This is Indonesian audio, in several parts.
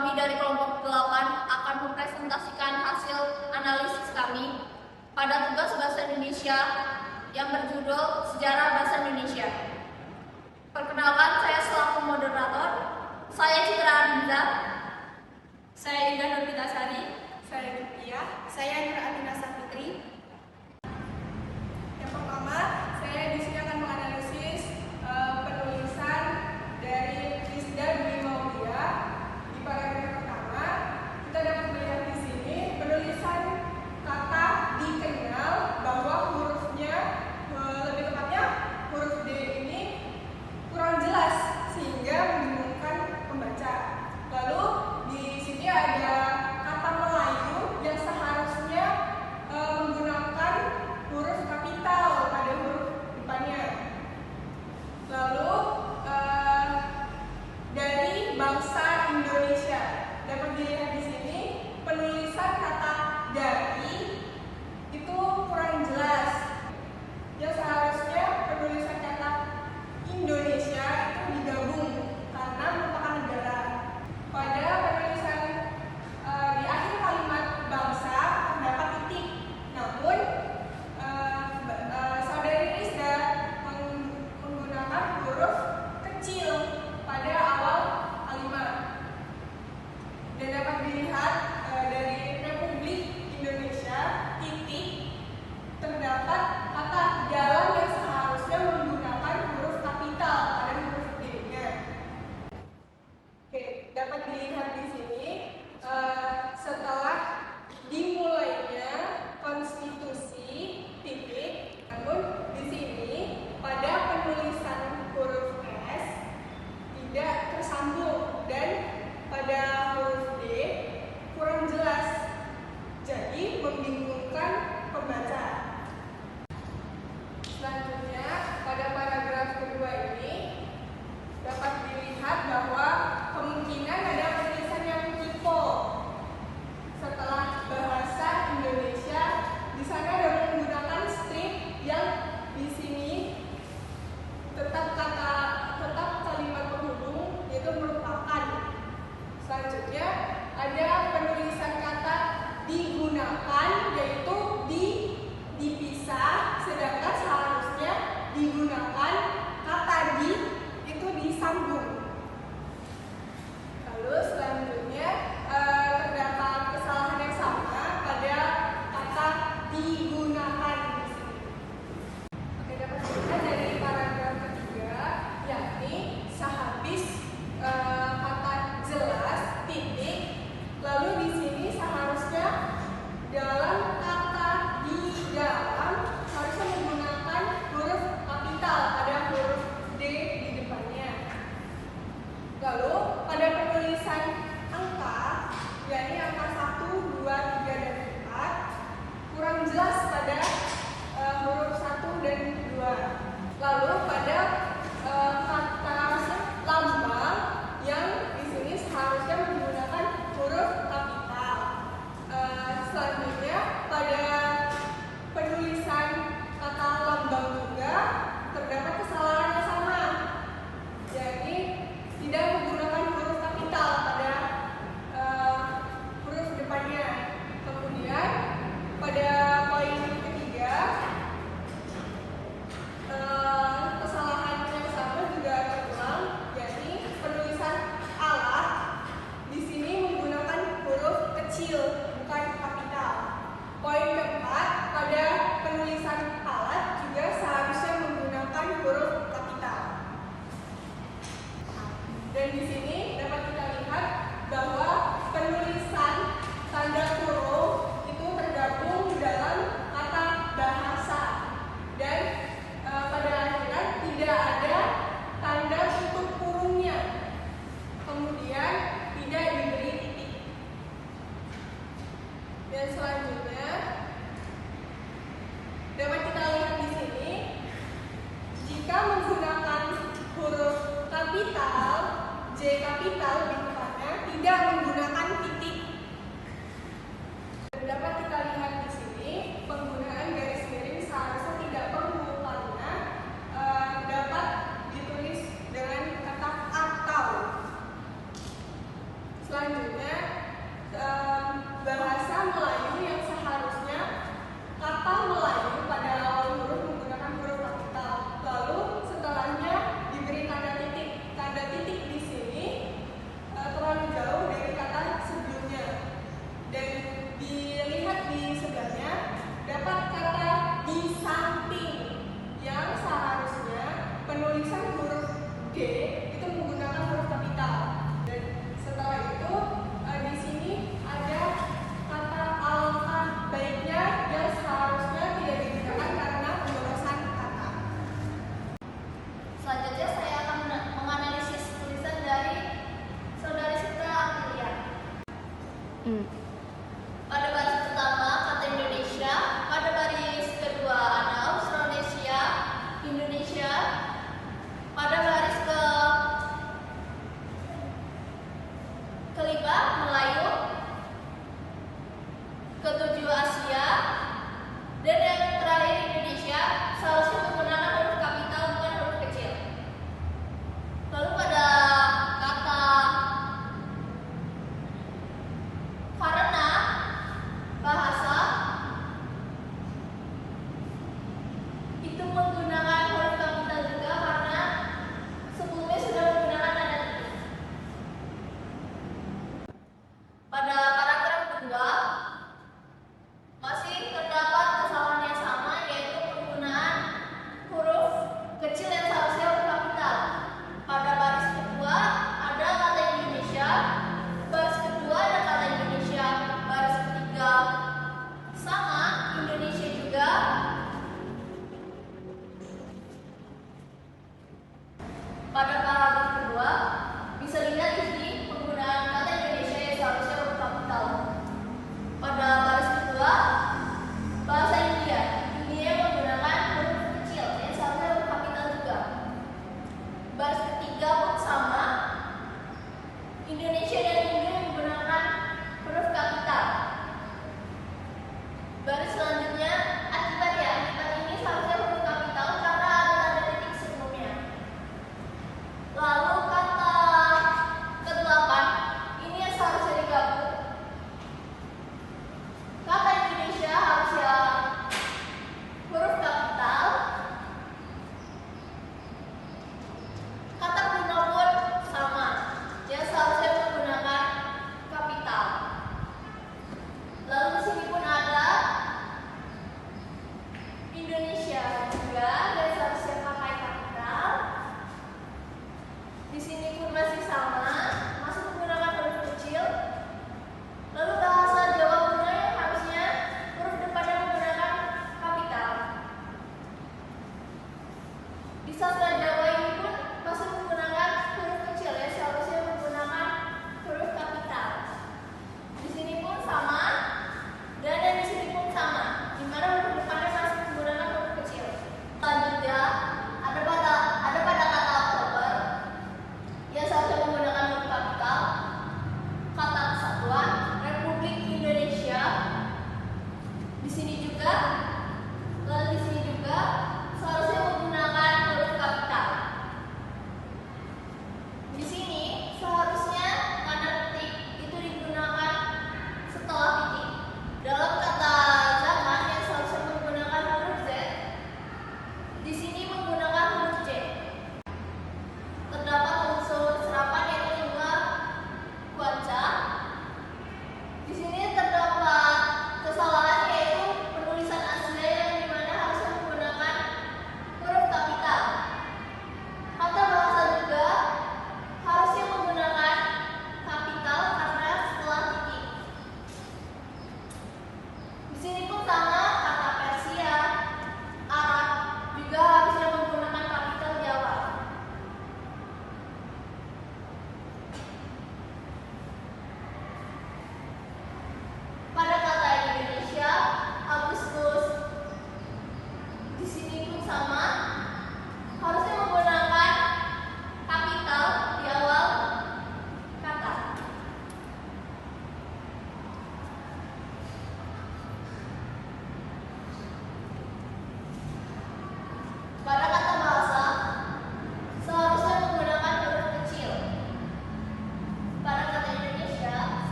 Kami dari kelompok 8 akan mempresentasikan hasil analisis kami pada tugas Bahasa Indonesia yang berjudul Sejarah Bahasa Indonesia. Perkenalkan, saya selaku moderator. Saya Citra Ardiza. Saya Indah Nurfitasari. Saya Rupiah. Saya Nur Atina Safitri. Yang pertama, saya di sini akan menganalisis penulisan dari Rizda Dwi Maulia. Di paragraf pertama, kita dapat melihat di sini penulisan kata dikenal bahwa hurufnya, lebih tepatnya huruf D ini kurang jelas sehingga membingungkan pembaca. Lalu di sini ada kata Melayu yang seharusnya menggunakan huruf kapital pada huruf depannya. Lalu dari bangsa Indonesia dapat dilihat di sini penulisan kata dari itu kurang jelas. Yang seharusnya penulisan kata Indonesia itu digabung karena merupakan negara. Pada penulisan di akhir kalimat bangsa terdapat titik. Namun saudari Rizda menggunakan huruf kecil pada awal kalimat. Dan dapat dilihat dari Republik Indonesia titik terdapat kata jalan yang seharusnya menggunakan huruf kapital pada huruf D-nya. Oke, dapat dilihat di sini setelah dimulainya konstitusi titik. Namun di sini pada penulisan huruf S tidak tersambung dan pada huruf D kurang jelas, jadi membingungkan pembaca. Selanjutnya pada paragraf kedua ini dapat dilihat bahwa kemungkinan ada penulisan yang typo setelah bahasa Indonesia. Di sana ada menggunakan strip yang di sini tetap kalimat penghubung yaitu merupakan. Selanjutnya ada penulisan kata digunakan yaitu dipisah, sedangkan seharusnya digunakan kata di itu disambung. Lalu selanjutnya terdapat kesalahan yang sama pada kata digunakan di sini. Oke, dapat dilihat dari paragraf ketiga, yakni sehabis kata jelas titik. Lalu di sini seharusnya dalam kata di dalam harusnya menggunakan huruf kapital pada huruf D di depannya. Lalu pada penulisan angka, yakni angka 1, 2, 3, dan 4 kurang jelas pada huruf 1 dan 2. Lalu pada kata lambang yang di sini seharusnya menggunakan huruf kapital. Selanjutnya pada penulisan kata lambang juga terdapat kesalahan yang sama, yakni tidak menggunakan huruf kapital pada huruf depannya. Kemudian pada poin ketiga kesalahan yang sama juga terulang, yakni penulisan alat di sini menggunakan huruf kecil bukan kapital. Poin keempat, pada penulisan alat juga seharusnya menggunakan huruf kapital. Dan di sini dapat kita lihat bahwa penulisan tanda kurung itu tergabung dalam kata bahasa dan pada akhirnya tidak ada tanda tutup kurungnya. Kemudian tidak diberi titik. Dan selanjutnya dapat kita lihat di sini, jika menggunakan huruf kapital, J kapital di depannya tidak menggunakan titik. Dan dapat kita lihat di sini penggunaan garis miring seharusnya tidak perlu karena dapat ditulis dengan kata atau. Selanjutnya, bahasa Melayu yang seharusnya kata Melayu pada awal huruf menggunakan huruf kapital. Lalu setelahnya diberi tanda titik. Tanda titik di sini terlalu jauh dari kata sebelumnya. Dan dilihat di sebelahnya dapat kata di samping yang seharusnya penulisan huruf G itu menggunakan huruf kapital. Dan setelah itu di sini ada kata alfa baiknya yang seharusnya tidak digunakan karena pemborosan kata. Selanjutnya saya akan menganalisis tulisan dari Saudari Sita Aprilia. Pada baris pertama kata Indonesia, pada baris kedua ada Austronesia, Indonesia, pada baris kelima Melayu, ketujuh Asia, dan yang terakhir Indonesia seharusnya menggunakan huruf kapital bukan huruf kecil. Lalu pada kata karena bahasa itu menggunakan huruf kapital juga karena sebelumnya sudah menggunakan tanda titik.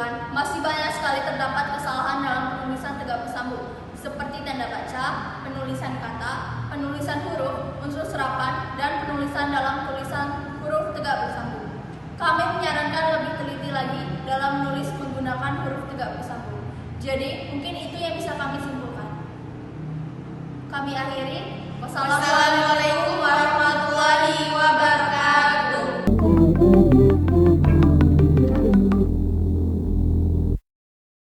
teman-teman, masih banyak sekali terdapat kesalahan dalam penulisan tegak bersambung, seperti tanda baca, penulisan kata, penulisan huruf, unsur serapan, dan penulisan dalam tulisan huruf tegak bersambung. Kami menyarankan lebih teliti lagi dalam menulis menggunakan huruf tegak bersambung. Jadi, mungkin itu yang bisa kami simpulkan. Kami akhiri. Wassalamualaikum